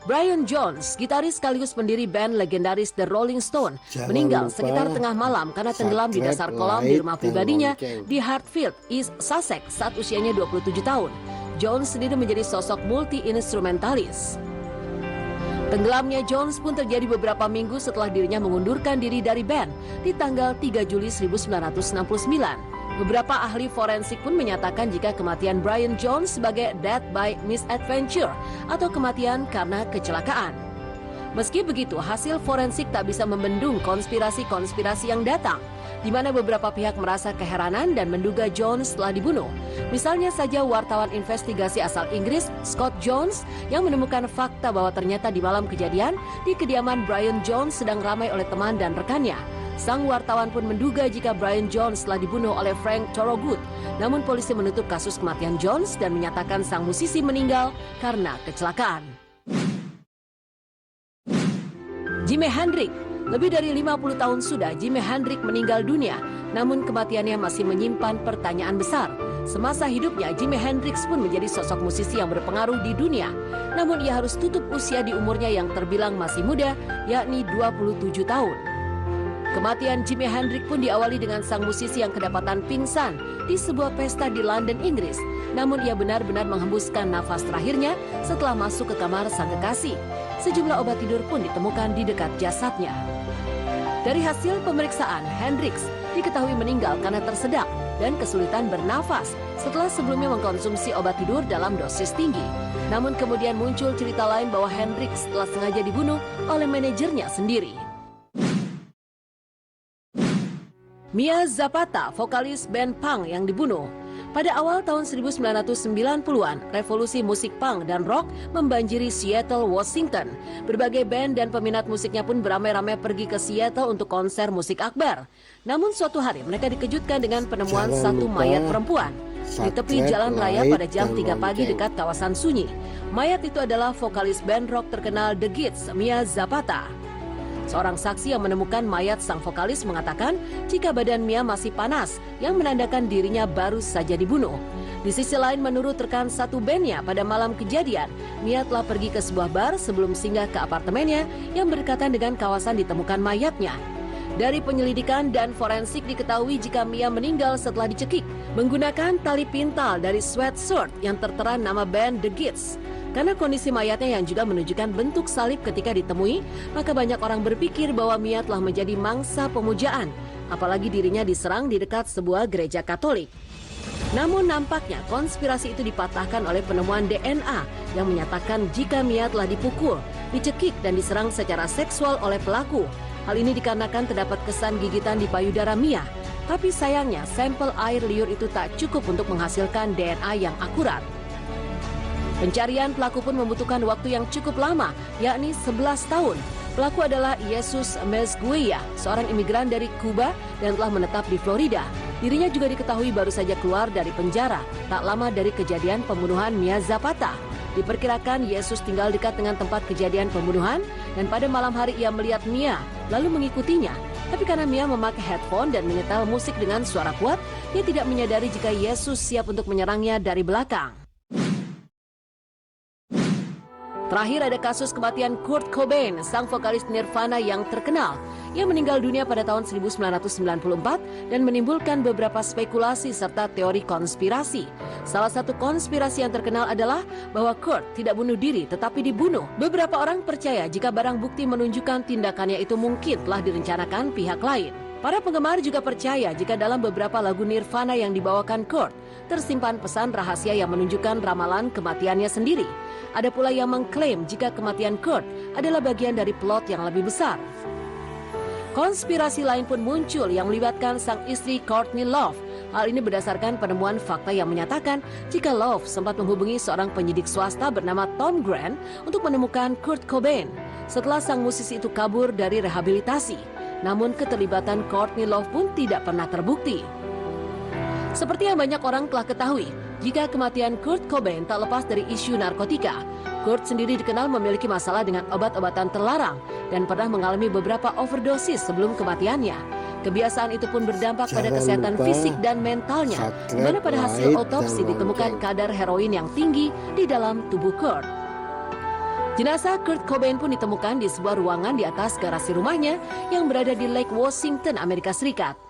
Brian Jones, gitaris sekaligus pendiri band legendaris The Rolling Stone, meninggal sekitar tengah malam karena tenggelam di dasar kolam di rumah pribadinya di Hartfield, East Sussex saat usianya 27 tahun. Jones sendiri menjadi sosok multi-instrumentalis. Tenggelamnya Jones pun terjadi beberapa minggu setelah dirinya mengundurkan diri dari band di tanggal 3 Juli 1969. Beberapa ahli forensik pun menyatakan jika kematian Brian Jones sebagai death by misadventure atau kematian karena kecelakaan. Meski begitu, hasil forensik tak bisa membendung konspirasi-konspirasi yang datang, di mana beberapa pihak merasa keheranan dan menduga Jones telah dibunuh. Misalnya saja wartawan investigasi asal Inggris, Scott Jones, yang menemukan fakta bahwa ternyata di malam kejadian, di kediaman Brian Jones sedang ramai oleh teman dan rekannya. Sang wartawan pun menduga jika Brian Jones telah dibunuh oleh Frank Thorogood. Namun polisi menutup kasus kematian Jones dan menyatakan sang musisi meninggal karena kecelakaan. Jimi Hendrix. Lebih dari 50 tahun sudah Jimi Hendrix meninggal dunia, namun kematiannya masih menyimpan pertanyaan besar. Semasa hidupnya, Jimi Hendrix pun menjadi sosok musisi yang berpengaruh di dunia. Namun ia harus tutup usia di umurnya yang terbilang masih muda, yakni 27 tahun. Kematian Jimi Hendrix pun diawali dengan sang musisi yang kedapatan pingsan di sebuah pesta di London, Inggris. Namun ia benar-benar menghembuskan nafas terakhirnya setelah masuk ke kamar sang kekasih. Sejumlah obat tidur pun ditemukan di dekat jasadnya. Dari hasil pemeriksaan, Hendrix diketahui meninggal karena tersedak dan kesulitan bernafas setelah sebelumnya mengkonsumsi obat tidur dalam dosis tinggi. Namun kemudian muncul cerita lain bahwa Hendrix telah sengaja dibunuh oleh manajernya sendiri. Mia Zapata, vokalis band punk yang dibunuh. Pada awal tahun 1990-an, revolusi musik punk dan rock membanjiri Seattle, Washington. Berbagai band dan peminat musiknya pun beramai-ramai pergi ke Seattle untuk konser musik akbar. Namun suatu hari mereka dikejutkan dengan penemuan satu mayat perempuan di tepi jalan raya pada jam 3 pagi dekat kawasan sunyi. Mayat itu adalah vokalis band rock terkenal The Gits, Mia Zapata. Seorang saksi yang menemukan mayat sang vokalis mengatakan jika badan Mia masih panas, yang menandakan dirinya baru saja dibunuh. Di sisi lain, menurut rekan satu bandnya, pada malam kejadian, Mia telah pergi ke sebuah bar sebelum singgah ke apartemennya yang berdekatan dengan kawasan ditemukan mayatnya. Dari penyelidikan dan forensik diketahui jika Mia meninggal setelah dicekik menggunakan tali pintal dari sweatshirt yang tertera nama band The Gits. Karena kondisi mayatnya yang juga menunjukkan bentuk salib ketika ditemui, maka banyak orang berpikir bahwa Mia telah menjadi mangsa pemujaan, apalagi dirinya diserang di dekat sebuah gereja Katolik. Namun nampaknya konspirasi itu dipatahkan oleh penemuan DNA yang menyatakan jika Mia telah dipukul, dicekik dan diserang secara seksual oleh pelaku. Hal ini dikarenakan terdapat kesan gigitan di payudara Mia. Tapi sayangnya sampel air liur itu tak cukup untuk menghasilkan DNA yang akurat. Pencarian pelaku pun membutuhkan waktu yang cukup lama, yakni 11 tahun. Pelaku adalah Jesus Mezguia, seorang imigran dari Kuba dan telah menetap di Florida. Dirinya juga diketahui baru saja keluar dari penjara, tak lama dari kejadian pembunuhan Mia Zapata. Diperkirakan Yesus tinggal dekat dengan tempat kejadian pembunuhan dan pada malam hari ia melihat Mia, lalu mengikutinya. Tapi karena Mia memakai headphone dan menyetel musik dengan suara kuat, dia tidak menyadari jika Yesus siap untuk menyerangnya dari belakang. Terakhir ada kasus kematian Kurt Cobain, sang vokalis Nirvana yang terkenal. Ia meninggal dunia pada tahun 1994 dan menimbulkan beberapa spekulasi serta teori konspirasi. Salah satu konspirasi yang terkenal adalah bahwa Kurt tidak bunuh diri tetapi dibunuh. Beberapa orang percaya jika barang bukti menunjukkan tindakannya itu mungkin telah direncanakan pihak lain. Para penggemar juga percaya jika dalam beberapa lagu Nirvana yang dibawakan Kurt tersimpan pesan rahasia yang menunjukkan ramalan kematiannya sendiri. Ada pula yang mengklaim jika kematian Kurt adalah bagian dari plot yang lebih besar. Konspirasi lain pun muncul yang melibatkan sang istri Courtney Love. Hal ini berdasarkan penemuan fakta yang menyatakan jika Love sempat menghubungi seorang penyidik swasta bernama Tom Grant untuk menemukan Kurt Cobain setelah sang musisi itu kabur dari rehabilitasi. Namun keterlibatan Courtney Love pun tidak pernah terbukti. Seperti yang banyak orang telah ketahui, jika kematian Kurt Cobain tak lepas dari isu narkotika. Kurt sendiri dikenal memiliki masalah dengan obat-obatan terlarang dan pernah mengalami beberapa overdosis sebelum kematiannya. Kebiasaan itu pun berdampak pada kesehatan fisik dan mentalnya, di mana pada hasil otopsi ditemukan kadar heroin yang tinggi di dalam tubuh Kurt. Jenazah Kurt Cobain pun ditemukan di sebuah ruangan di atas garasi rumahnya yang berada di Lake Washington, Amerika Serikat.